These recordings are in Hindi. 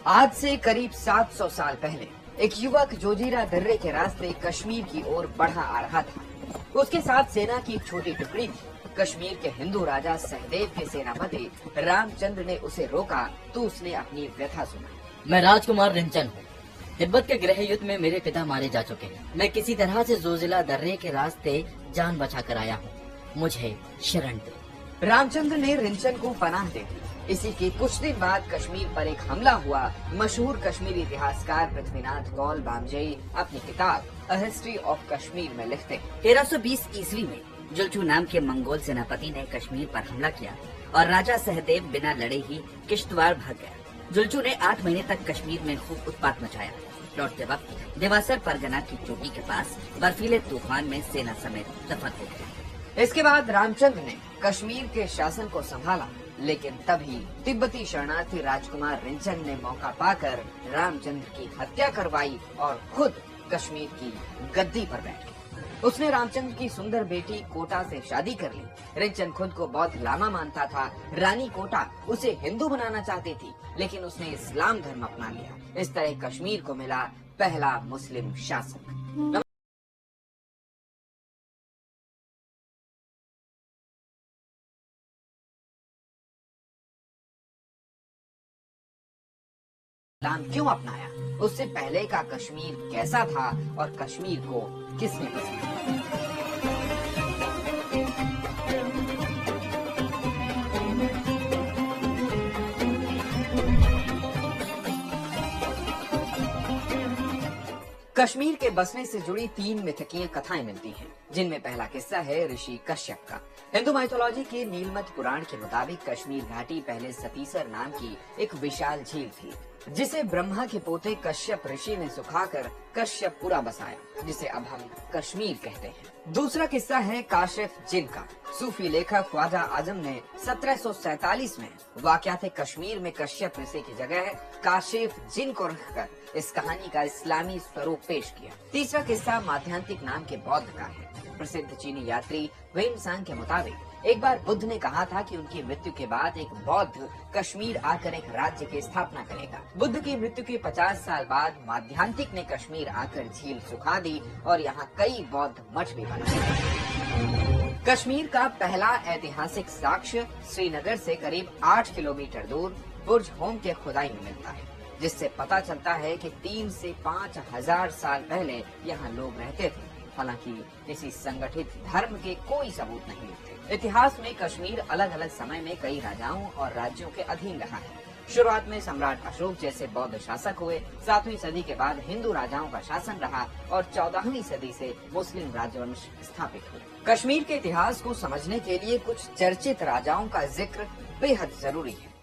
आज से करीब 700 साल पहले एक युवक जोजीरा दर्रे के रास्ते कश्मीर की ओर बढ़ा आ रहा था। उसके साथ सेना की एक छोटी टुकड़ी थी। कश्मीर के हिंदू राजा सहदेव के सेनापति रामचंद्र ने उसे रोका तो उसने अपनी व्यथा सुनाई। मैं राजकुमार रिंचन हूँ। तिब्बत के गृह युद्ध में मेरे पिता मारे जा चुके हैं। मैं किसी तरह से जोजिला दर्रे के रास्ते जान बचा कर आया हूँ। मुझे शरण दे। रामचंद्र ने रिंचन को पनाह दे दी। इसी के कुछ दिन बाद कश्मीर पर एक हमला हुआ। मशहूर कश्मीरी इतिहासकार पृथ्वीनाथ कौल बामजई अपनी किताब अ हिस्ट्री ऑफ कश्मीर में लिखते हैं, 1320 ईस्वी में जुलचू नाम के मंगोल सेनापति ने कश्मीर पर हमला किया और राजा सहदेव बिना लड़े ही किश्तवाड़ भाग गया। जुलचू ने 8 महीने तक कश्मीर में खूब उत्पात मचाया। लौटते वक्त देवासर परगना की चोटी के पास बर्फीले तूफान में सेना समेत दफन हो गया। इसके बाद रामचंद्र ने कश्मीर के शासन को संभाला, लेकिन तभी तिब्बती शरणार्थी राजकुमार रिंचन ने मौका पाकर रामचंद्र की हत्या करवाई और खुद कश्मीर की गद्दी पर बैठ गया। उसने रामचंद्र की सुंदर बेटी कोटा से शादी कर ली। रिंचन खुद को बौद्ध लामा मानता था। रानी कोटा उसे हिंदू बनाना चाहती थी, लेकिन उसने इस्लाम धर्म अपना लिया। इस तरह कश्मीर को मिला पहला मुस्लिम शासक। इस्लाम क्यों अपनाया, उससे पहले का कश्मीर कैसा था और कश्मीर को किसने पसंद किया। कश्मीर के बसने से जुड़ी 3 मिथकीय कथाएं मिलती हैं, जिनमें पहला किस्सा है ऋषि कश्यप का। हिंदू माइथोलॉजी के नीलमत पुराण के मुताबिक कश्मीर घाटी पहले सतीसर नाम की एक विशाल झील थी, जिसे ब्रह्मा के पोते कश्यप ऋषि ने सुखाकर कश्यपपुरा बसाया, जिसे अब हम कश्मीर कहते हैं। दूसरा किस्सा है काशिफ जिन का। सूफी लेखक ख्वाजा आजम ने 1747 में वाक़यात कश्मीर में कश्यप ऋषि की जगह काशिफ जिन को रखकर इस कहानी का इस्लामी स्वरूप पेश किया। तीसरा किस्सा माध्यांतिक नाम के बौद्ध का है। प्रसिद्ध चीनी यात्री वेनसांग के मुताबिक एक बार बुद्ध ने कहा था कि उनकी मृत्यु के बाद एक बौद्ध कश्मीर आकर एक राज्य की स्थापना करेगा। बुद्ध की मृत्यु के 50 साल बाद माध्यांतिक ने कश्मीर आकर झील सुखा दी और यहाँ कई बौद्ध मठ भी बनाए। कश्मीर का पहला ऐतिहासिक साक्ष्य श्रीनगर से करीब 8 किलोमीटर दूर बुर्ज होम के खुदाई में मिलता है, जिससे पता चलता है कि 3 से 5 हजार साल पहले यहाँ लोग रहते थे। हालांकि किसी संगठित धर्म के कोई सबूत नहीं मिलते। इतिहास में कश्मीर अलग अलग समय में कई राजाओं और राज्यों के अधीन रहा है। शुरुआत में सम्राट अशोक जैसे बौद्ध शासक हुए। 7वीं सदी के बाद हिंदू राजाओं का शासन रहा और 14वीं सदी से मुस्लिम राजवंश स्थापित हुए। कश्मीर के इतिहास को समझने के लिए कुछ चर्चित राजाओं का जिक्र बेहद जरूरी है।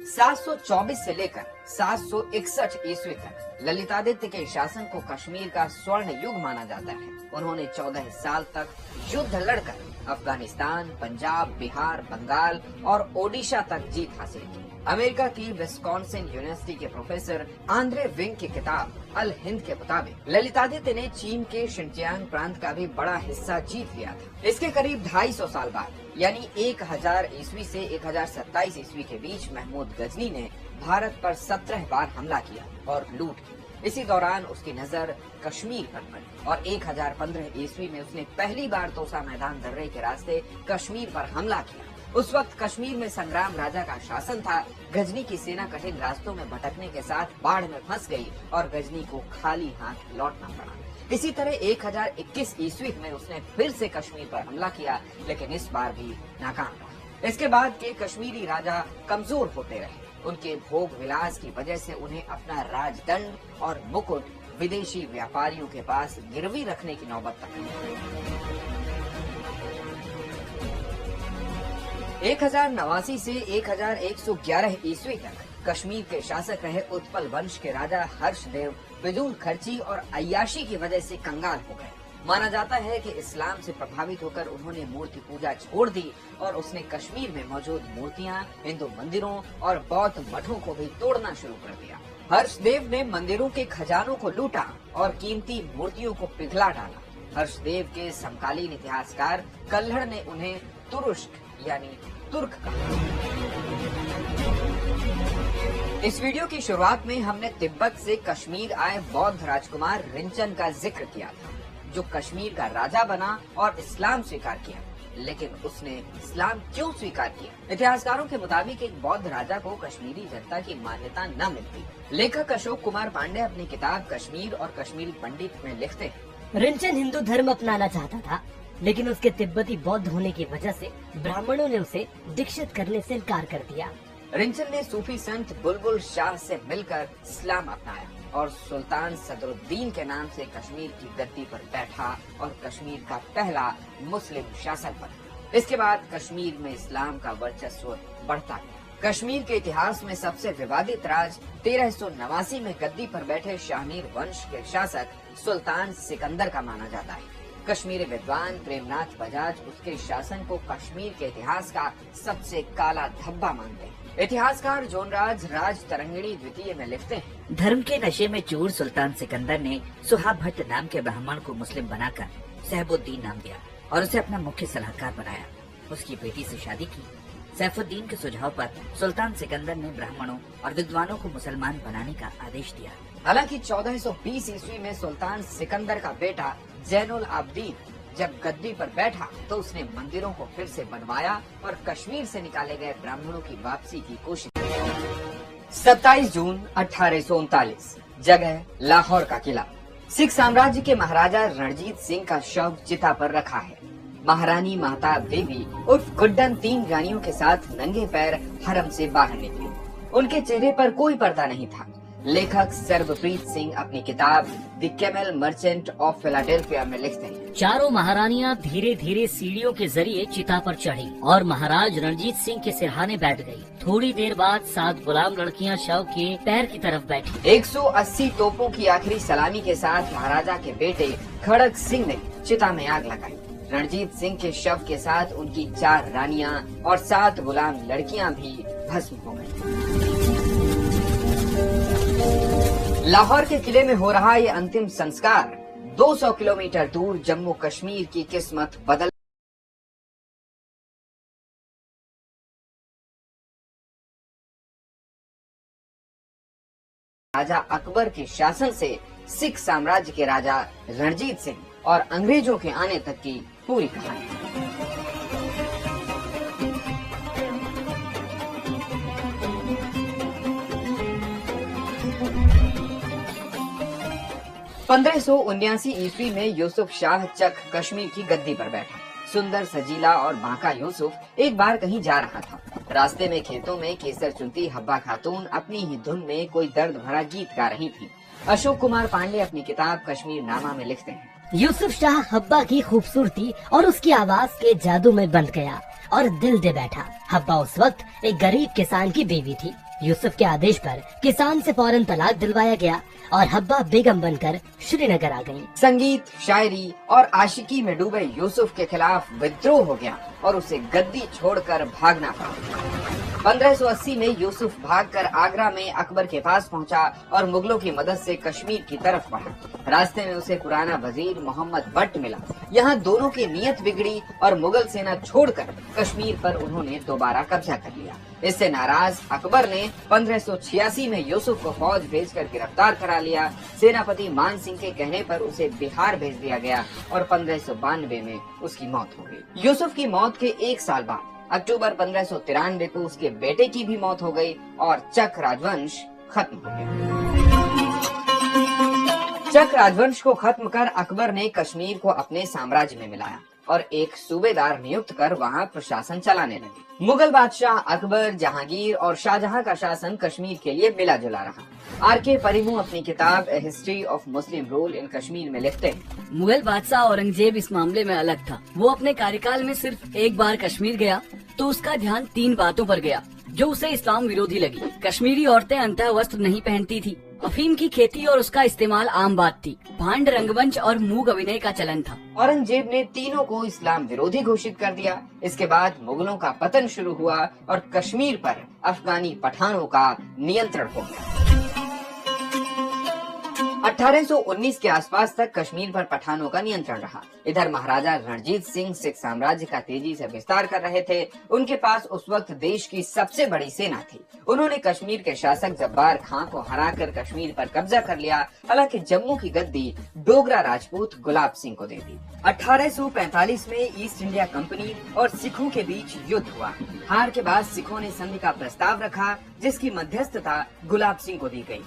724 से लेकर 761 ईस्वी तक ललितादित्य के शासन को कश्मीर का स्वर्ण युग माना जाता है। उन्होंने 14 साल तक युद्ध लड़कर अफगानिस्तान, पंजाब, बिहार, बंगाल और ओडिशा तक जीत हासिल की। अमेरिका की विस्कॉन्सिन यूनिवर्सिटी के प्रोफेसर आंद्रे विंग की किताब अल हिंद के मुताबिक ललितादित्य ने चीन के शिनजियांग प्रांत का भी बड़ा हिस्सा जीत लिया था। इसके करीब 250 साल बाद यानी 1000 ईस्वी से 1027 ईस्वी के बीच महमूद गजनी ने भारत पर 17 बार हमला किया और लूट की। इसी दौरान उसकी नजर कश्मीर पर पड़ी और 1015 ईस्वी में उसने पहली बार तोसा मैदान दर्रे के रास्ते कश्मीर पर हमला किया। उस वक्त कश्मीर में संग्राम राजा का शासन था। गजनी की सेना कठिन रास्तों में भटकने के साथ बाढ़ में फंस गई और गजनी को खाली हाथ लौटना पड़ा। इसी तरह 1021 ईस्वी में उसने फिर से कश्मीर पर हमला किया, लेकिन इस बार भी नाकाम रहा। इसके बाद के कश्मीरी राजा कमजोर होते रहे। उनके भोग विलास की वजह से उन्हें अपना राजदंड और मुकुट विदेशी व्यापारियों के पास गिरवी रखने की नौबत तक आई। 1089 से 1111 ईस्वी तक कश्मीर के शासक रहे उत्पल वंश के राजा हर्षदेव फिजूल खर्ची और अय्याशी की वजह से कंगाल हो गए। माना जाता है कि इस्लाम से प्रभावित होकर उन्होंने मूर्ति पूजा छोड़ दी और उसने कश्मीर में मौजूद मूर्तियां, हिंदू मंदिरों और बौद्ध मठों को भी तोड़ना शुरू कर दिया। हर्षदेव ने मंदिरों के खजानों को लूटा और कीमती मूर्तियों को पिघला डाला। हर्षदेव के समकालीन इतिहासकार कल्हड़ ने उन्हें तुरुष्क यानी तुर्क कहा। इस वीडियो की शुरुआत में हमने तिब्बत से कश्मीर आए बौद्ध राजकुमार रिंचन का जिक्र किया था, जो कश्मीर का राजा बना और इस्लाम स्वीकार किया। लेकिन उसने इस्लाम क्यों स्वीकार किया? इतिहासकारों के मुताबिक एक बौद्ध राजा को कश्मीरी जनता की मान्यता न मिलती। लेखक अशोक कुमार पांडे अपनी किताब कश्मीर और कश्मीरी पंडित में लिखते हैं, रिंचन हिंदू धर्म अपनाना चाहता था, लेकिन उसके तिब्बती बौद्ध होने की वजह से ब्राह्मणों ने उसे दीक्षित करने से इनकार कर दिया। रिंचन ने सूफी संत बुलबुल शाह से मिलकर इस्लाम अपनाया और सुल्तान सदरुद्दीन के नाम से कश्मीर की गद्दी पर बैठा और कश्मीर का पहला मुस्लिम शासक बना। इसके बाद कश्मीर में इस्लाम का वर्चस्व बढ़ता गया। कश्मीर के इतिहास में सबसे विवादित राज 1389 में गद्दी पर बैठे शाहमीर वंश के शासक सुल्तान सिकंदर का माना जाता है। कश्मीरी विद्वान प्रेमनाथ बजाज उसके शासन को कश्मीर के इतिहास का सबसे काला धब्बा मानते हैं। इतिहासकार जोनराज राज तरंगिणी द्वितीय में लिखते हैं, धर्म के नशे में चूर सुल्तान सिकंदर ने सुहा भट्ट नाम के ब्राह्मण को मुस्लिम बनाकर सैफुद्दीन नाम दिया और उसे अपना मुख्य सलाहकार बनाया। उसकी बेटी से शादी की। सैफुद्दीन के सुझाव पर सुल्तान सिकंदर ने ब्राह्मणों और विद्वानों को मुसलमान बनाने का आदेश दिया। हालांकि 1420 ईस्वी में सुल्तान सिकंदर का बेटा जैनुल आबदीन जब गद्दी पर बैठा तो उसने मंदिरों को फिर से बनवाया और कश्मीर से निकाले गए ब्राह्मणों की वापसी की कोशिश की। 27 जून 1839, जगह लाहौर का किला। सिख साम्राज्य के महाराजा रणजीत सिंह का शव चिता पर रखा है। महारानी महताब देवी उर्फ गुड्डन 3 रानियों के साथ नंगे पैर हरम से बाहर निकली। उनके चेहरे पर कोई पर्दा नहीं था। लेखक सर्वप्रीत सिंह अपनी किताब the camel merchant of Philadelphia में लिखते हैं, चारों महारानियां धीरे धीरे सीढ़ियों के जरिए चिता पर चढ़ी और महाराज रणजीत सिंह के सिरहाने बैठ गई। थोड़ी देर बाद 7 गुलाम लड़कियां शव के पैर की तरफ बैठी। 180 तोपों की आखिरी सलामी के साथ महाराजा के बेटे खड़ग सिंह ने चिता में आग लगाई। रणजीत सिंह के शव के साथ उनकी 4 रानियां और 7 गुलाम लड़कियां भी भस्म हो गयी। लाहौर के किले में हो रहा ये अंतिम संस्कार 200 किलोमीटर दूर जम्मू कश्मीर की किस्मत बदल राजा अकबर के शासन से सिख साम्राज्य के राजा रणजीत सिंह और अंग्रेजों के आने तक की पूरी कहानी। 1579 ईस्वी में यूसुफ शाह चक कश्मीर की गद्दी पर बैठा। सुंदर, सजीला और बांका यूसुफ एक बार कहीं जा रहा था। रास्ते में खेतों में केसर चुनती हब्बा खातून अपनी ही धुन में कोई दर्द भरा गीत गा रही थी। अशोक कुमार पांडे अपनी किताब कश्मीर नामा में लिखते हैं, यूसुफ शाह हब्बा की खूबसूरती और उसकी आवाज के जादू में बंध गया और दिल दे बैठा। हब्बा उस वक्त एक गरीब किसान की बीवी थी। यूसुफ के आदेश पर किसान से फौरन तलाक दिलवाया गया और हब्बा बेगम बनकर श्रीनगर आ गयी। संगीत, शायरी और आशिकी में डूबे यूसुफ के खिलाफ विद्रोह हो गया और उसे गद्दी छोड़कर भागना पड़ा। 1580 में यूसुफ भागकर आगरा में अकबर के पास पहुंचा और मुगलों की मदद से कश्मीर की तरफ बढ़ा। रास्ते में उसे पुराना वजीर मोहम्मद बट्ट मिला। यहाँ दोनों की नीयत बिगड़ी और मुगल सेना छोड़कर कश्मीर पर उन्होंने दोबारा कब्जा कर लिया। इससे नाराज अकबर ने 1586 में यूसुफ को फौज भेजकर गिरफ्तार करा लिया। सेनापति मान सिंह के कहने पर उसे बिहार भेज दिया गया और 1592 में उसकी मौत हो गई। यूसुफ की मौत के 1 साल बाद अक्टूबर 1593 को उसके बेटे की भी मौत हो गई और चक राजवंश खत्म हो गया। चक राजवंश को खत्म कर अकबर ने कश्मीर को अपने साम्राज्य में मिलाया और एक सूबेदार नियुक्त कर वहाँ प्रशासन चलाने लगे। मुगल बादशाह अकबर, जहांगीर और शाहजहां का शासन कश्मीर के लिए मिला जुला रहा। आर के परिमू अपनी किताब a history of Muslim rule in Kashmir में लिखते हैं, मुगल बादशाह औरंगजेब इस मामले में अलग था। वो अपने कार्यकाल में सिर्फ एक बार कश्मीर गया तो उसका ध्यान 3 बातों पर गया जो उसे इस्लाम विरोधी लगी। कश्मीरी औरतें अंतः वस्त्र नहीं पहनती थी। अफीम की खेती और उसका इस्तेमाल आम बात थी। भांड, रंगमंच और मूक अभिनय का चलन था। औरंगजेब ने तीनों को इस्लाम विरोधी घोषित कर दिया। इसके बाद मुगलों का पतन शुरू हुआ और कश्मीर पर अफगानी पठानों का नियंत्रण हो गया। 1819 के आसपास तक कश्मीर पर पठानों का नियंत्रण रहा। इधर महाराजा रणजीत सिंह सिख साम्राज्य का तेजी से विस्तार कर रहे थे। उनके पास उस वक्त देश की सबसे बड़ी सेना थी। उन्होंने कश्मीर के शासक जब्बार खां को हराकर कश्मीर पर कब्जा कर लिया। हालांकि जम्मू की गद्दी डोगरा राजपूत गुलाब सिंह को दे दी। 1845 में ईस्ट इंडिया कंपनी और सिखों के बीच युद्ध हुआ। हार के बाद सिखों ने संधि का प्रस्ताव रखा, जिसकी मध्यस्थता गुलाब सिंह को दी गई।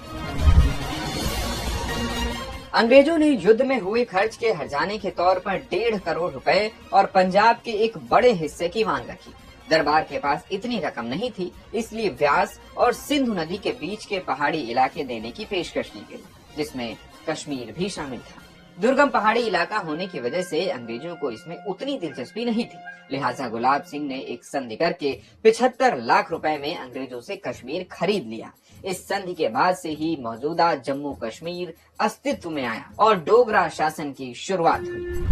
अंग्रेजों ने युद्ध में हुए खर्च के हर्जाने के तौर पर 1.5 करोड़ रुपए और पंजाब के एक बड़े हिस्से की मांग रखी। दरबार के पास इतनी रकम नहीं थी, इसलिए व्यास और सिंधु नदी के बीच के पहाड़ी इलाके देने की पेशकश की गई, जिसमें कश्मीर भी शामिल था। दुर्गम पहाड़ी इलाका होने की वजह से अंग्रेजों को इसमें उतनी दिलचस्पी नहीं थी। लिहाजा गुलाब सिंह ने एक संधि करके 75 लाख रुपए में अंग्रेजों से कश्मीर खरीद लिया। इस संधि के बाद से ही मौजूदा जम्मू कश्मीर अस्तित्व में आया और डोगरा शासन की शुरुआत हुई।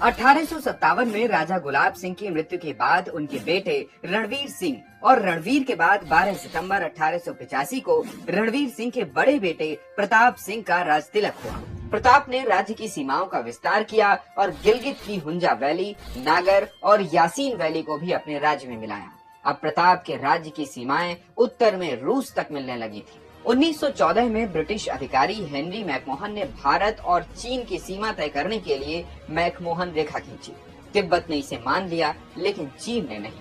1857 में राजा गुलाब सिंह की मृत्यु के बाद उनके बेटे रणवीर सिंह और रणवीर के बाद 12 सितंबर 1885 को रणवीर सिंह के बड़े बेटे प्रताप सिंह का राज तिलक हुआ। प्रताप ने राज्य की सीमाओं का विस्तार किया और गिलगित की हुंजा वैली, नागर और यासीन वैली को भी अपने राज्य में मिलाया। अब प्रताप के राज्य की सीमाएं उत्तर में रूस तक मिलने लगी थी। 1914 में ब्रिटिश अधिकारी हेनरी मैकमोहन ने भारत और चीन की सीमा तय करने के लिए मैकमोहन रेखा खींची। तिब्बत ने इसे मान लिया, लेकिन चीन ने नहीं।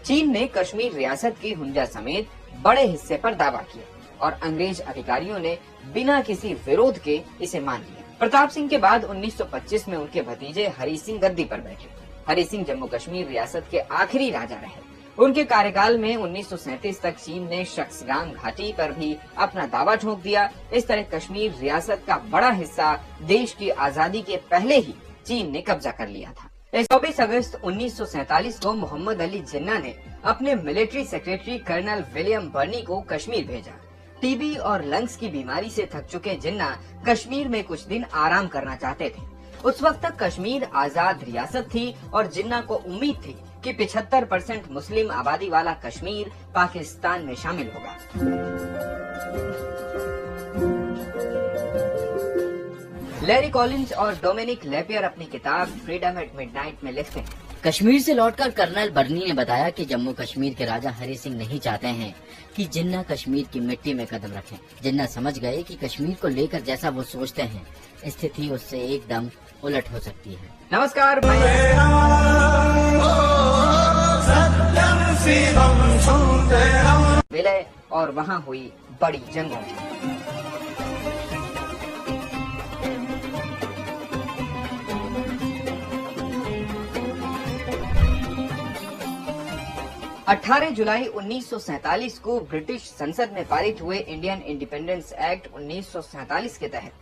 चीन ने कश्मीर रियासत की हुंजा समेत बड़े हिस्से पर दावा किया और अंग्रेज अधिकारियों ने बिना किसी विरोध के इसे मान लिया। प्रताप सिंह के बाद 1925 में उनके भतीजे हरि सिंह गद्दी पर बैठे। हरि सिंह जम्मू कश्मीर रियासत के आखिरी राजा रहे। उनके कार्यकाल में 1937 तक चीन ने शख्सगाम घाटी पर भी अपना दावा ठोक दिया। इस तरह कश्मीर रियासत का बड़ा हिस्सा देश की आजादी के पहले ही चीन ने कब्जा कर लिया था। 24 अगस्त 1947 को मोहम्मद अली जिन्ना ने अपने मिलिट्री सेक्रेटरी कर्नल विलियम बर्नी को कश्मीर भेजा। टीबी और लंग्स की बीमारी से थक चुके जिन्ना कश्मीर में कुछ दिन आराम करना चाहते थे। उस वक्त तक कश्मीर आजाद रियासत थी और जिन्ना को उम्मीद थी कि 75% मुस्लिम आबादी वाला कश्मीर पाकिस्तान में शामिल होगा। लैरी कॉलिंस और डोमिनिक लेपियर अपनी किताब फ्रीडम एट मिडनाइट में लिखते हैं, कश्मीर से लौटकर कर्नल बर्नी ने बताया कि जम्मू कश्मीर के राजा हरि सिंह नहीं चाहते हैं कि जिन्ना कश्मीर की मिट्टी में कदम रखें। जिन्ना समझ गए कि कश्मीर को लेकर जैसा वो सोचते हैं, स्थिति उससे एकदम उलट हो सकती है। नमस्कार, विलय और वहाँ हुई बड़ी जंगों। 18 जुलाई 1947 को ब्रिटिश संसद में पारित हुए इंडियन इंडिपेंडेंस एक्ट 1947 के तहत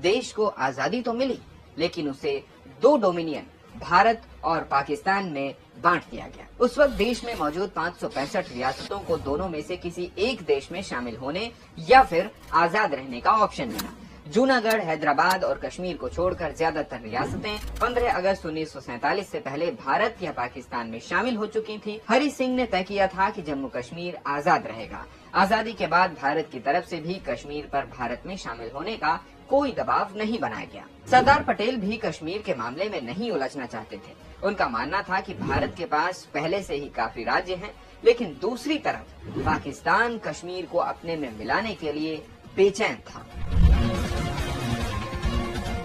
देश को आजादी तो मिली, लेकिन उसे 2 डोमिनियन भारत और पाकिस्तान में बांट दिया गया। उस वक्त देश में मौजूद 565 रियासतों को दोनों में से किसी एक देश में शामिल होने या फिर आजाद रहने का ऑप्शन मिला। जूनागढ़, हैदराबाद और कश्मीर को छोड़कर ज्यादातर रियासतें 15 अगस्त 1947 से पहले भारत या पाकिस्तान में शामिल हो चुकी थी। हरि सिंह ने तय किया था कि जम्मू कश्मीर आजाद रहेगा। आजादी के बाद भारत की तरफ से भी कश्मीर पर भारत में शामिल होने का कोई दबाव नहीं बनाया गया। सरदार पटेल भी कश्मीर के मामले में नहीं उलझना चाहते थे। उनका मानना था कि भारत के पास पहले से ही काफी राज्य हैं, लेकिन दूसरी तरफ पाकिस्तान कश्मीर को अपने में मिलाने के लिए बेचैन था।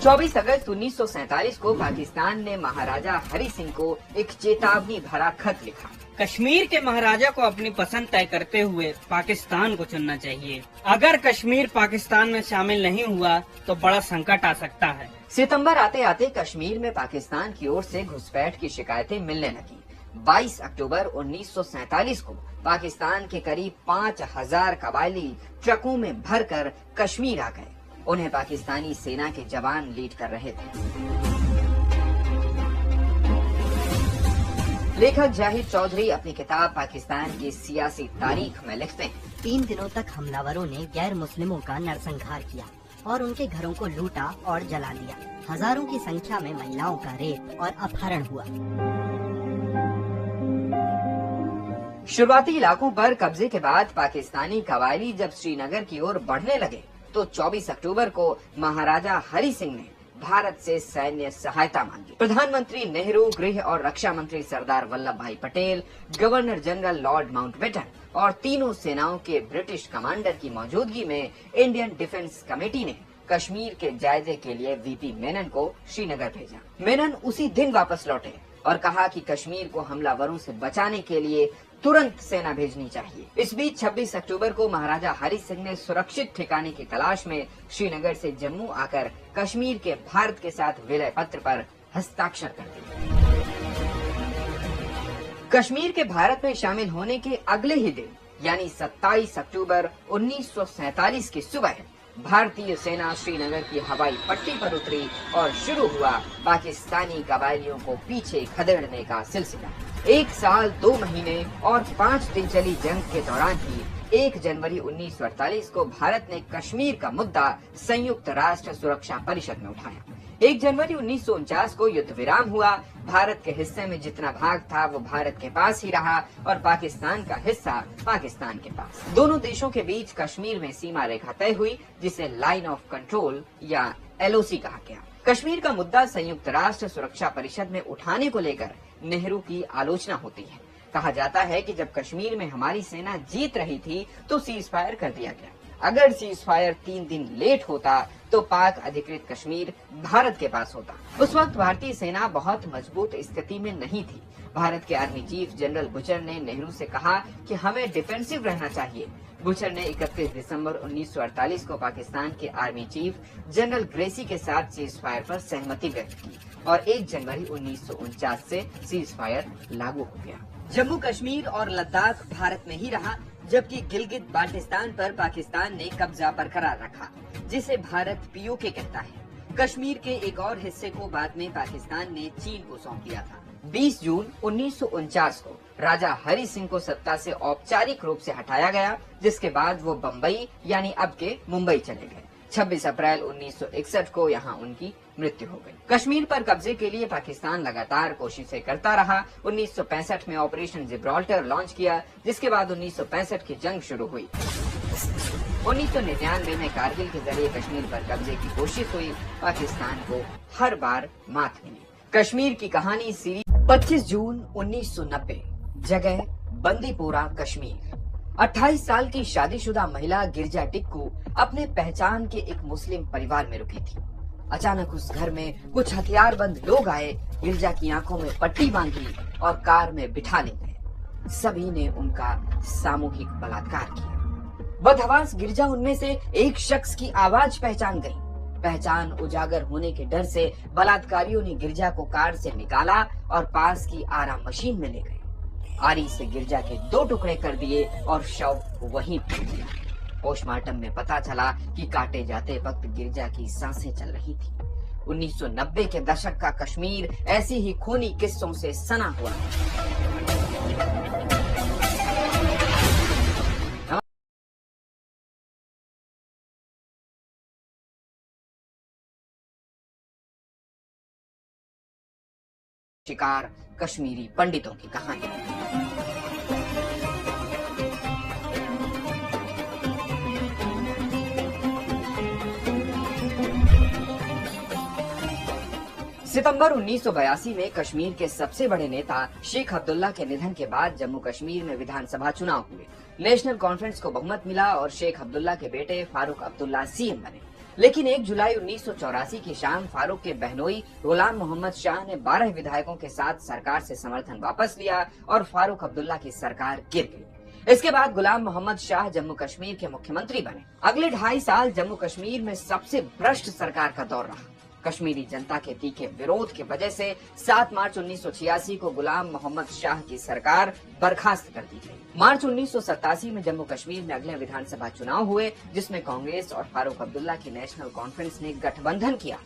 24 अगस्त 1947 को पाकिस्तान ने महाराजा हरि सिंह को एक चेतावनी भरा खत लिखा। कश्मीर के महाराजा को अपनी पसंद तय करते हुए पाकिस्तान को चुनना चाहिए। अगर कश्मीर पाकिस्तान में शामिल नहीं हुआ तो बड़ा संकट आ सकता है। सितंबर आते आते कश्मीर में पाकिस्तान की ओर से घुसपैठ की शिकायतें मिलने लगी। 22 अक्टूबर 1947 को पाकिस्तान के करीब 5000 कबायली ट्रकों में भरकर कश्मीर आ गए। उन्हें पाकिस्तानी सेना के जवान लीड कर रहे थे। लेखक जाहिद चौधरी अपनी किताब पाकिस्तान की सियासी तारीख में लिखते हैं, 3 दिनों तक हमलावरों ने गैर मुस्लिमों का नरसंहार किया और उनके घरों को लूटा और जला दिया। हजारों की संख्या में महिलाओं का रेप और अपहरण हुआ। शुरुआती इलाकों पर कब्जे के बाद पाकिस्तानी कबायली जब श्रीनगर की ओर बढ़ने लगे तो 24 अक्टूबर को महाराजा हरि सिंह ने भारत से सैन्य सहायता मांगी। प्रधानमंत्री नेहरू, गृह और रक्षा मंत्री सरदार वल्लभ भाई Patel, governor general Lord Mountbatten और तीनों सेनाओं के ब्रिटिश कमांडर की मौजूदगी में इंडियन डिफेंस कमेटी ने कश्मीर के जायजे के लिए वीपी मेनन को श्रीनगर भेजा। मेनन उसी दिन वापस लौटे और कहा कि कश्मीर को हमलावरों से बचाने के लिए तुरंत सेना भेजनी चाहिए। इस बीच 26 अक्टूबर को महाराजा हरि सिंह ने सुरक्षित ठिकाने की तलाश में श्रीनगर से जम्मू आकर कश्मीर के भारत के साथ विलय पत्र पर हस्ताक्षर कर दिए। कश्मीर के भारत में शामिल होने के अगले ही दिन यानी 27 अक्टूबर 1947 की सुबह भारतीय सेना श्रीनगर की हवाई पट्टी पर उतरी और शुरू हुआ पाकिस्तानी कबायलियों को पीछे खदेड़ने का सिलसिला। 1 साल 2 महीने और 5 दिन चली जंग के दौरान ही 1 जनवरी 1948 को भारत ने कश्मीर का मुद्दा संयुक्त राष्ट्र सुरक्षा परिषद में उठाया। 1 जनवरी 1949 को युद्ध विराम हुआ। भारत के हिस्से में जितना भाग था वो भारत के पास ही रहा और पाकिस्तान का हिस्सा पाकिस्तान के पास। दोनों देशों के बीच कश्मीर में सीमा रेखा तय हुई जिसे लाइन ऑफ कंट्रोल या LOC कहा गया। कश्मीर का मुद्दा संयुक्त राष्ट्र सुरक्षा परिषद में उठाने को लेकर नेहरू की आलोचना होती है। कहा जाता है कि जब कश्मीर में हमारी सेना जीत रही थी तो सीज फायर कर दिया गया। अगर सीज फायर 3 दिन लेट होता तो पाक अधिकृत कश्मीर भारत के पास होता। उस वक्त भारतीय सेना बहुत मजबूत स्थिति में नहीं थी। भारत के आर्मी चीफ जनरल बुचर ने नेहरू से कहा कि हमें डिफेंसिव रहना चाहिए। बुचर ने 31 दिसंबर 1948 को पाकिस्तान के आर्मी चीफ जनरल ग्रेसी के साथ सीज फायर पर सहमति व्यक्त की और 1 जनवरी 1949 से सीज फायर लागू हो गया। जम्मू कश्मीर और लद्दाख भारत में ही रहा, जबकि गिलगित बाल्टिस्तान पर पाकिस्तान ने कब्जा बरकरार रखा, जिसे भारत POK कहता है। कश्मीर के एक और हिस्से को बाद में पाकिस्तान ने चीन को सौंप दिया था। 20 जून 1949 को राजा हरि सिंह को सत्ता से औपचारिक रूप से हटाया गया, जिसके बाद वो बम्बई यानी अब के मुंबई चले गए। 26 अप्रैल 1961 को यहाँ उनकी मृत्यु हो गई। कश्मीर पर कब्जे के लिए पाकिस्तान लगातार कोशिशें करता रहा। 1965 में ऑपरेशन जिब्राल्टर लॉन्च किया, जिसके बाद 1965 की जंग शुरू हुई। 1999 में कारगिल के जरिए कश्मीर पर कब्जे की कोशिश हुई। पाकिस्तान को हर बार मात मिली। कश्मीर की कहानी सीरीज 25 जून 1990, जगह बंदीपोरा कश्मीर। 28 साल की शादीशुदा महिला गिरजा टिक्कू अपने पहचान के एक मुस्लिम परिवार में रुकी थी। अचानक उस घर में कुछ हथियारबंद लोग आए, गिरजा की आंखों में पट्टी बांधी और कार में बिठा ले गए। सभी ने उनका सामूहिक बलात्कार किया। बदहवास गिरजा उनमें से एक शख्स की आवाज पहचान गई। पहचान उजागर होने के डर से बलात्कारियों ने गिरजा को कार से निकाला और पास की आरा मशीन में ले गए। आरी से गिरजा के 2 टुकड़े कर दिए और शव वहीं फेंक दिया। पोस्टमार्टम में पता चला कि काटे जाते वक्त गिरजा की सांसें चल रही थी। 1990 के दशक का कश्मीर ऐसी ही खूनी किस्सों से सना हुआ शिकार कश्मीरी पंडितों की कहानी। सितंबर 1982 में कश्मीर के सबसे बड़े नेता शेख अब्दुल्ला के निधन के बाद जम्मू कश्मीर में विधानसभा चुनाव हुए। नेशनल कॉन्फ्रेंस को बहुमत मिला और शेख अब्दुल्ला के बेटे फारूक अब्दुल्ला CM बने। लेकिन 1 जुलाई 1984 की शाम फारूक के बहनोई गुलाम मोहम्मद शाह ने 12 विधायकों के साथ सरकार से समर्थन वापस लिया और फारूक अब्दुल्ला की सरकार गिर गई। इसके बाद गुलाम मोहम्मद शाह जम्मू कश्मीर के मुख्यमंत्री बने। अगले 2.5 साल जम्मू कश्मीर में सबसे भ्रष्ट सरकार का दौर रहा। कश्मीरी जनता के तीखे विरोध की वजह से 7 मार्च 1986 को गुलाम मोहम्मद शाह की सरकार बर्खास्त कर दी गई। मार्च 1987 में जम्मू कश्मीर में अगले विधानसभा चुनाव हुए, जिसमें कांग्रेस और फारूक अब्दुल्ला की नेशनल कॉन्फ्रेंस ने गठबंधन किया।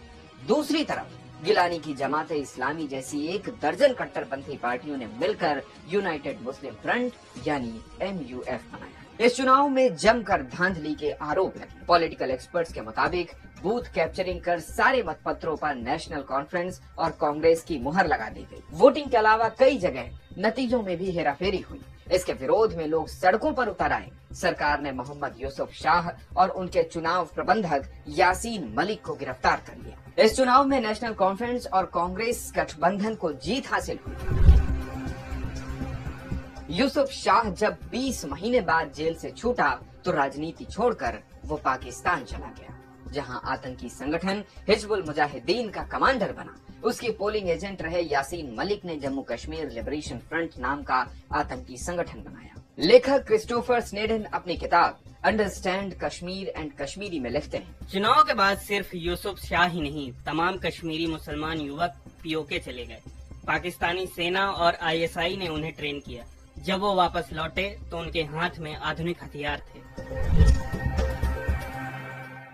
दूसरी तरफ गिलानी की जमात इस्लामी जैसी 1 दर्जन कट्टरपंथी पार्टियों ने मिलकर यूनाइटेड मुस्लिम फ्रंट यानी MUF बनाया। इस चुनाव में जमकर धांधली के आरोप लगे। पॉलिटिकल एक्सपर्ट्स के मुताबिक बूथ कैप्चरिंग कर सारे मतपत्रों पर नेशनल कॉन्फ्रेंस और कांग्रेस की मुहर लगा दी गई। वोटिंग के अलावा कई जगह नतीजों में भी हेराफेरी हुई। इसके विरोध में लोग सड़कों पर उतर आए। सरकार ने मोहम्मद यूसुफ शाह और उनके चुनाव प्रबंधक यासीन मलिक को गिरफ्तार कर लिया। इस चुनाव में नेशनल कॉन्फ्रेंस और कांग्रेस गठबंधन को जीत हासिल हुई। यूसुफ शाह जब 20 महीने बाद जेल से छूटा तो राजनीति छोड़कर वो पाकिस्तान चला गया, जहां आतंकी संगठन हिजबुल मुजाहिदीन का कमांडर बना। उसकी पोलिंग एजेंट रहे यासीन मलिक ने जम्मू कश्मीर लिबरेशन फ्रंट नाम का आतंकी संगठन बनाया। लेखक क्रिस्टोफर स्नेडन अपनी किताब अंडरस्टैंड कश्मीर एंड कश्मीरी में लिखते हैं, चुनाव के बाद सिर्फ यूसुफ शाह ही नहीं, तमाम कश्मीरी मुसलमान युवक पीओके चले गए। पाकिस्तानी सेना और आईएसआई ने उन्हें ट्रेन किया। जब वो वापस लौटे तो उनके हाथ में आधुनिक हथियार थे।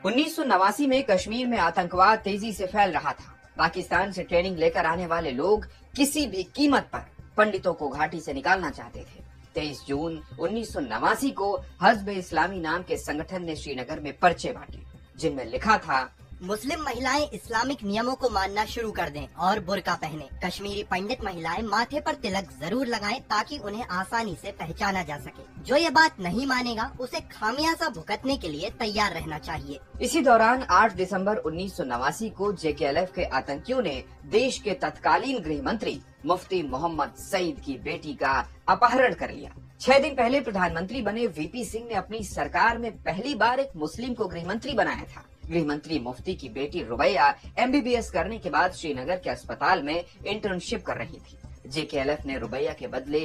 1989 में कश्मीर में आतंकवाद तेजी से फैल रहा था। पाकिस्तान से ट्रेनिंग लेकर आने वाले लोग किसी भी कीमत पर पंडितों को घाटी से निकालना चाहते थे। 23 जून 1989 को हज़्ब इस्लामी नाम के संगठन ने श्रीनगर में पर्चे बांटे, जिनमें लिखा था, मुस्लिम महिलाएं इस्लामिक नियमों को मानना शुरू कर दें और बुर्का पहने। कश्मीरी पंडित महिलाएं माथे पर तिलक जरूर लगाएं ताकि उन्हें आसानी से पहचाना जा सके। जो ये बात नहीं मानेगा उसे खामियाजा भुगतने के लिए तैयार रहना चाहिए। इसी दौरान 8 दिसंबर 1989 को जेकेएलएफ के आतंकियों ने देश के तत्कालीन गृह मंत्री मुफ्ती मोहम्मद सईद की बेटी का अपहरण कर लिया। 6 दिन पहले प्रधानमंत्री बने वीपी सिंह ने अपनी सरकार में पहली बार एक मुस्लिम को गृह मंत्री बनाया था। गृह मंत्री मुफ्ती की बेटी रुबैया एमबीबीएस करने के बाद श्रीनगर के अस्पताल में इंटर्नशिप कर रही थी। जेकेएलएफ ने रुबैया के बदले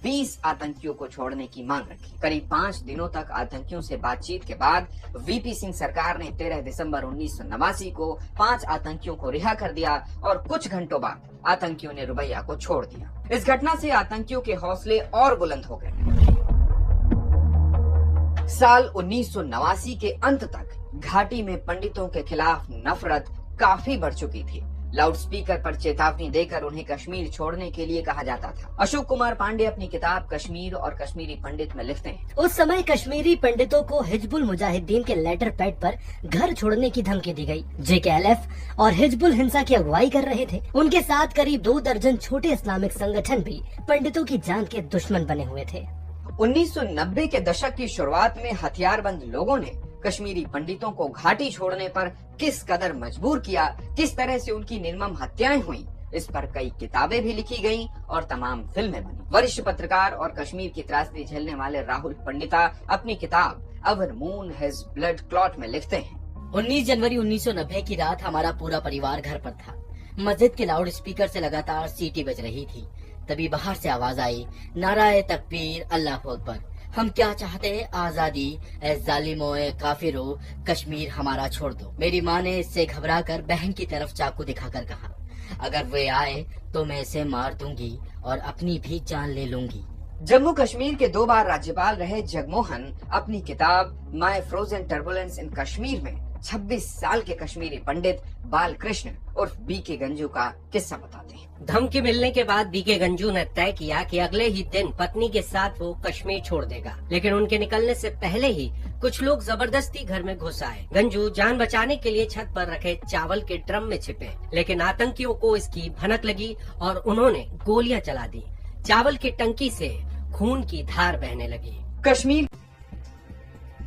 20 आतंकियों को छोड़ने की मांग रखी। करीब 5 दिनों तक आतंकियों से बातचीत के बाद वीपी सिंह सरकार ने 13 दिसंबर 1989 को 5 आतंकियों को रिहा कर दिया और कुछ घंटों बाद आतंकियों ने रुबैया को छोड़ दिया। इस घटना से आतंकियों के हौसले और बुलंद हो गए। साल 1989 के अंत तक घाटी में पंडितों के खिलाफ नफरत काफी बढ़ चुकी थी। लाउडस्पीकर पर चेतावनी देकर उन्हें कश्मीर छोड़ने के लिए कहा जाता था। अशोक कुमार पांडे अपनी किताब कश्मीर और कश्मीरी पंडित में लिखते हैं, उस समय कश्मीरी पंडितों को हिजबुल मुजाहिदीन के लेटर पैड पर घर छोड़ने की धमकी दी गई। जेकेएलएफ और हिजबुल हिंसा की अगुवाई कर रहे थे। उनके साथ करीब 2 दर्जन छोटे इस्लामिक संगठन भी पंडितों की जान के दुश्मन बने हुए थे। 1990 के दशक की शुरुआत में हथियारबंद लोगों ने कश्मीरी पंडितों को घाटी छोड़ने पर किस कदर मजबूर किया, किस तरह से उनकी निर्मम हत्याएं हुई, इस पर कई किताबें भी लिखी गईं और तमाम फिल्में बनी। वरिष्ठ पत्रकार और कश्मीर की त्रासदी झेलने वाले राहुल पंडिता अपनी किताब अवर मून हैज ब्लड क्लॉट में लिखते हैं, 19 जनवरी 1990 की रात हमारा पूरा परिवार घर पर था। मस्जिद के लाउड स्पीकर से लगातार सीटी बज रही थी। तभी बाहर से आवाज आई, नाराए तकबीर, अल्लाह अकबर। हम क्या चाहते हैं? आजादी। ए जालिमो, ए काफिरो, कश्मीर हमारा छोड़ दो। मेरी माँ ने इससे घबराकर बहन की तरफ चाकू दिखाकर कहा, अगर वे आए तो मैं इसे मार दूंगी और अपनी भी जान ले लूंगी। जम्मू कश्मीर के 2 बार राज्यपाल रहे जगमोहन अपनी किताब माय फ्रोजन टर्बुलेंस इन कश्मीर में 26 साल के कश्मीरी पंडित बालकृष्ण उर्फ बीके गंजू का किस्सा बताते हैं। धमकी मिलने के बाद बीके गंजू ने तय किया कि अगले ही दिन पत्नी के साथ वो कश्मीर छोड़ देगा, लेकिन उनके निकलने से पहले ही कुछ लोग जबरदस्ती घर में घुस आए। गंजू जान बचाने के लिए छत पर रखे चावल के ड्रम में छिपे, लेकिन आतंकियों को इसकी भनक लगी और उन्होंने गोलियां चला दी। चावल की टंकी से खून की धार बहने लगी। कश्मीर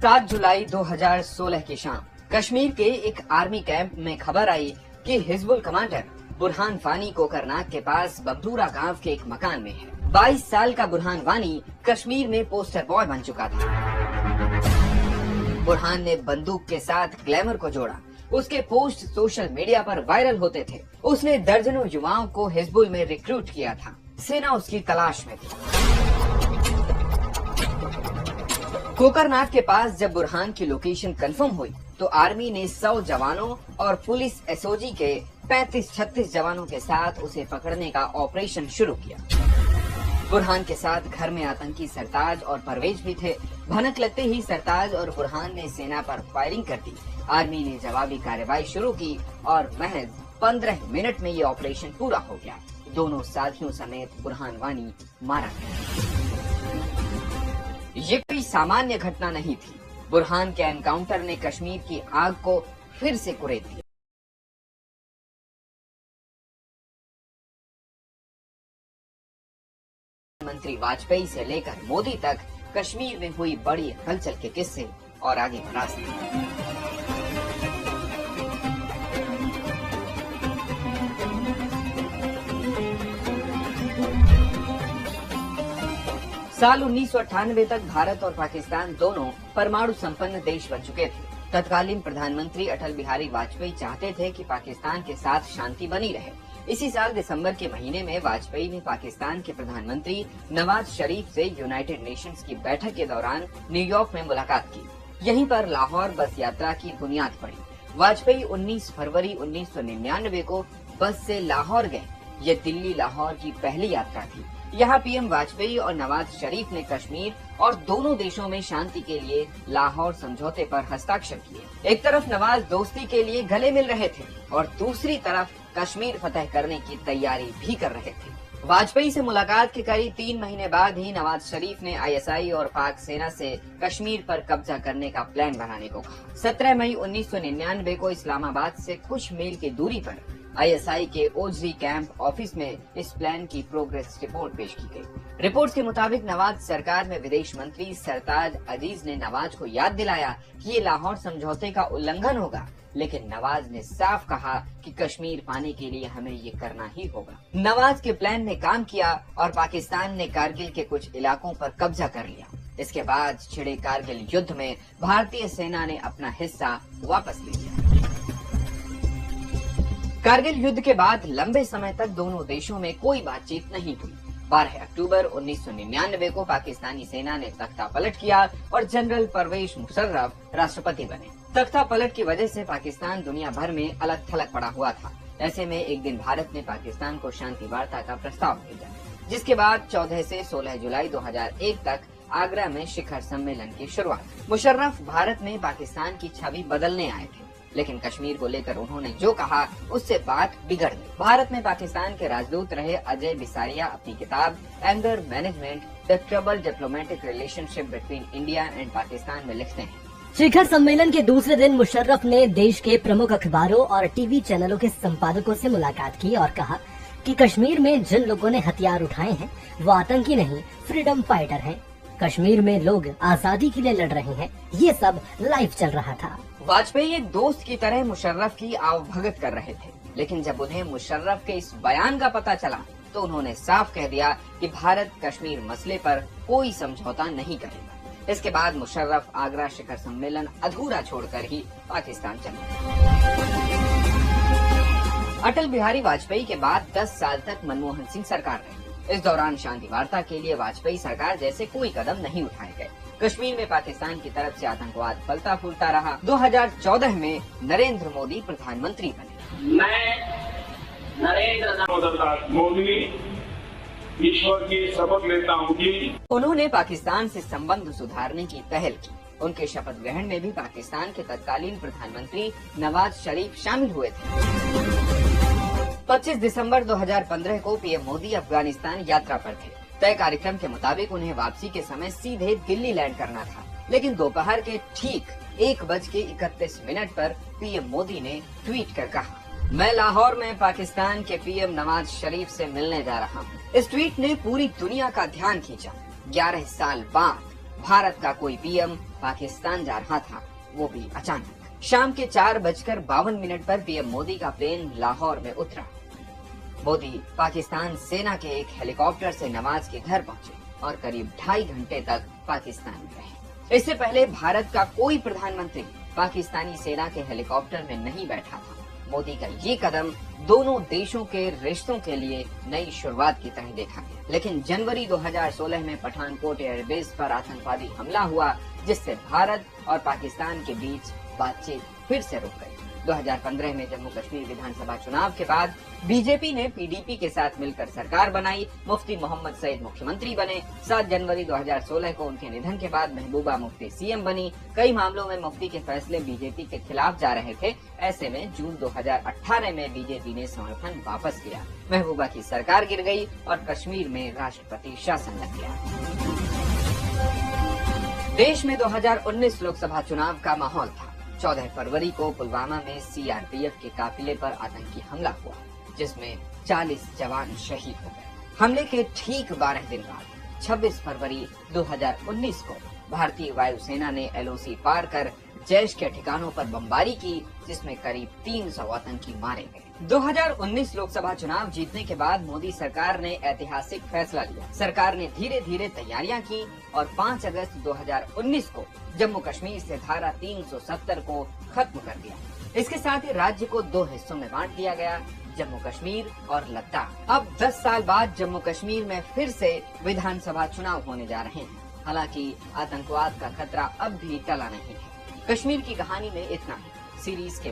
7 जुलाई 2016 की शाम कश्मीर के एक आर्मी कैंप में खबर आई कि हिजबुल कमांडर बुरहान वानी कोकरनाग के पास बबदूरा गांव के एक मकान में है। 22 साल का बुरहान वानी कश्मीर में पोस्टर बॉय बन चुका था। बुरहान ने बंदूक के साथ ग्लैमर को जोड़ा। उसके पोस्ट सोशल मीडिया पर वायरल होते थे। उसने दर्जनों युवाओं को हिजबुल में रिक्रूट किया था। सेना उसकी तलाश में थी। कोकरनाग के पास जब बुरहान की लोकेशन कंफर्म हुई तो आर्मी ने 100 जवानों और पुलिस एसओजी के 35-36 जवानों के साथ उसे पकड़ने का ऑपरेशन शुरू किया। बुरहान के साथ घर में आतंकी सरताज और परवेज भी थे। भनक लगते ही सरताज और बुरहान ने सेना पर फायरिंग कर दी। आर्मी ने जवाबी कार्रवाई शुरू की और महज 15 मिनट में ये ऑपरेशन पूरा हो गया। दोनों साथियों समेत बुरहान वानी मारा गया। ये कोई सामान्य घटना नहीं थी। बुरहान के एनकाउंटर ने कश्मीर की आग को फिर से कुरेद दिया। प्रधानमंत्री वाजपेयी से लेकर मोदी तक कश्मीर में हुई बड़ी हलचल के किस्से और आगे का रास्ता। साल 1998 तक भारत और पाकिस्तान दोनों परमाणु संपन्न देश बन चुके थे। तत्कालीन प्रधानमंत्री अटल बिहारी वाजपेयी चाहते थे कि पाकिस्तान के साथ शांति बनी रहे। इसी साल दिसंबर के महीने में वाजपेयी ने पाकिस्तान के प्रधानमंत्री नवाज शरीफ से यूनाइटेड नेशंस की बैठक के दौरान न्यूयॉर्क में मुलाकात की। यहीं पर लाहौर बस यात्रा की बुनियाद पड़ी। वाजपेयी 19 फरवरी 1999 को बस से लाहौर गए। ये दिल्ली लाहौर की पहली यात्रा थी। यहाँ पीएम वाजपेयी और नवाज शरीफ ने कश्मीर और दोनों देशों में शांति के लिए लाहौर समझौते पर हस्ताक्षर किए। एक तरफ नवाज दोस्ती के लिए गले मिल रहे थे और दूसरी तरफ कश्मीर फतह करने की तैयारी भी कर रहे थे। वाजपेयी से मुलाकात के करीब 3 महीने बाद ही नवाज शरीफ ने आईएसआई और पाक सेना से कश्मीर पर कब्जा करने का प्लान बनाने को कहा। 17 मई 1999 को इस्लामाबाद से कुछ मील की दूरी पर आईएसआई के ओजरी कैंप ऑफिस में इस प्लान की प्रोग्रेस रिपोर्ट पेश की गई। रिपोर्ट के मुताबिक नवाज सरकार में विदेश मंत्री सरताज अजीज ने नवाज को याद दिलाया कि ये लाहौर समझौते का उल्लंघन होगा, लेकिन नवाज ने साफ कहा कि कश्मीर पाने के लिए हमें ये करना ही होगा। नवाज के प्लान ने काम किया और पाकिस्तान ने कारगिल के कुछ इलाकों पर कब्जा कर लिया। इसके बाद छिड़े कारगिल युद्ध में भारतीय सेना ने अपना हिस्सा वापस ले लिया। कारगिल युद्ध के बाद लंबे समय तक दोनों देशों में कोई बातचीत नहीं हुई। 12 अक्टूबर 1999 को पाकिस्तानी सेना ने तख्ता पलट किया और जनरल परवेज मुशर्रफ राष्ट्रपति बने। तख्ता पलट की वजह से पाकिस्तान दुनिया भर में अलग थलग पड़ा हुआ था। ऐसे में एक दिन भारत ने पाकिस्तान को शांति वार्ता का प्रस्ताव भेजा, जिसके बाद 14 से 16 जुलाई 2001 तक आगरा में शिखर सम्मेलन की शुरुआत। मुशर्रफ भारत में पाकिस्तान की छवि बदलने आए थे, लेकिन कश्मीर को लेकर उन्होंने जो कहा उससे बात बिगड़ गई। भारत में पाकिस्तान के राजदूत रहे अजय बिसारिया अपनी किताब anger management the trouble diplomatic relationship between India and Pakistan में लिखते हैं। शिखर सम्मेलन के दूसरे दिन मुशर्रफ ने देश के प्रमुख अखबारों और टीवी चैनलों के संपादकों से मुलाकात की और कहा कि कश्मीर में जिन लोगों ने हथियार उठाए हैं वो आतंकी नहीं, फ्रीडम फाइटर हैं। कश्मीर में लोग आजादी के लिए लड़ रहे हैं। ये सब लाइव चल रहा था। वाजपेयी एक दोस्त की तरह मुशर्रफ की आवभगत कर रहे थे, लेकिन जब उन्हें मुशर्रफ के इस बयान का पता चला तो उन्होंने साफ कह दिया कि भारत कश्मीर मसले पर कोई समझौता नहीं करेगा। इसके बाद मुशर्रफ आगरा शिखर सम्मेलन अधूरा छोड़कर ही पाकिस्तान चले गए। अटल बिहारी वाजपेयी के बाद 10 साल तक मनमोहन सिंह सरकार रही। इस दौरान शांति वार्ता के लिए वाजपेयी सरकार जैसे कोई कदम नहीं उठाए गए। कश्मीर में पाकिस्तान की तरफ से आतंकवाद फलता फूलता रहा। 2014 में नरेंद्र मोदी प्रधानमंत्री बने। मैं नरेंद्र मोदी ईश्वर की शपथ लेता हूँ कि उन्होंने पाकिस्तान से संबंध सुधारने की पहल की। उनके शपथ ग्रहण में भी पाकिस्तान के तत्कालीन प्रधानमंत्री नवाज शरीफ शामिल हुए थे। 25 दिसंबर 2015 को पीएम मोदी अफगानिस्तान यात्रा पर थे। तय कार्यक्रम के मुताबिक उन्हें वापसी के समय सीधे दिल्ली लैंड करना था, लेकिन दोपहर के ठीक 1:31 पर पीएम मोदी ने ट्वीट कर कहा, मैं लाहौर में पाकिस्तान के पीएम नवाज शरीफ से मिलने जा रहा हूँ। इस ट्वीट ने पूरी दुनिया का ध्यान खींचा। 11 साल बाद भारत का कोई पीएम पाकिस्तान जा रहा था, वो भी अचानक। शाम के 4:52 पर पीएम मोदी का प्लेन लाहौर में उतरा। मोदी पाकिस्तान सेना के एक हेलीकॉप्टर से नवाज के घर पहुंचे और करीब 2.5 घंटे तक पाकिस्तान में रहे। इससे पहले भारत का कोई प्रधानमंत्री पाकिस्तानी सेना के हेलीकॉप्टर में नहीं बैठा था। मोदी का ये कदम दोनों देशों के रिश्तों के लिए नई शुरुआत की तरह देखा गया। लेकिन जनवरी 2016 में पठानकोट एयरबेस पर आतंकवादी हमला हुआ, जिससे भारत और पाकिस्तान के बीच बातचीत फिर से रुक गई। 2015 में जम्मू कश्मीर विधानसभा चुनाव के बाद बीजेपी ने पीडीपी के साथ मिलकर सरकार बनाई। मुफ्ती मोहम्मद सईद मुख्यमंत्री बने। 7 जनवरी 2016 को उनके निधन के बाद महबूबा मुफ्ती सीएम बनी। कई मामलों में मुफ्ती के फैसले बीजेपी के खिलाफ जा रहे थे। ऐसे में जून 2018 में बीजेपी ने समर्थन वापस किया। महबूबा की सरकार गिर गई और कश्मीर में राष्ट्रपति शासन लग गया। देश में 2019 लोकसभा चुनाव का माहौल था। 14 फरवरी को पुलवामा में सीआरपीएफ के काफिले पर आतंकी हमला हुआ, जिसमें 40 जवान शहीद हो गए। हमले के ठीक 12 दिन बाद 26 फरवरी 2019 को भारतीय वायुसेना ने LOC पार कर जैश के ठिकानों पर बमबारी की, जिसमें करीब 300 आतंकी मारे गए। 2019 लोकसभा चुनाव जीतने के बाद मोदी सरकार ने ऐतिहासिक फैसला लिया। सरकार ने धीरे धीरे तैयारियां की और 5 अगस्त 2019 को जम्मू कश्मीर से धारा 370 को खत्म कर दिया। इसके साथ ही राज्य को 2 हिस्सों में बांट दिया गया, जम्मू कश्मीर और लद्दाख। अब 10 साल बाद जम्मू कश्मीर में फिर से विधानसभा चुनाव होने जा रहे हैं। हालांकि आतंकवाद का खतरा अब भी टला नहीं है। कश्मीर की कहानी में इतना ही। सीरीज के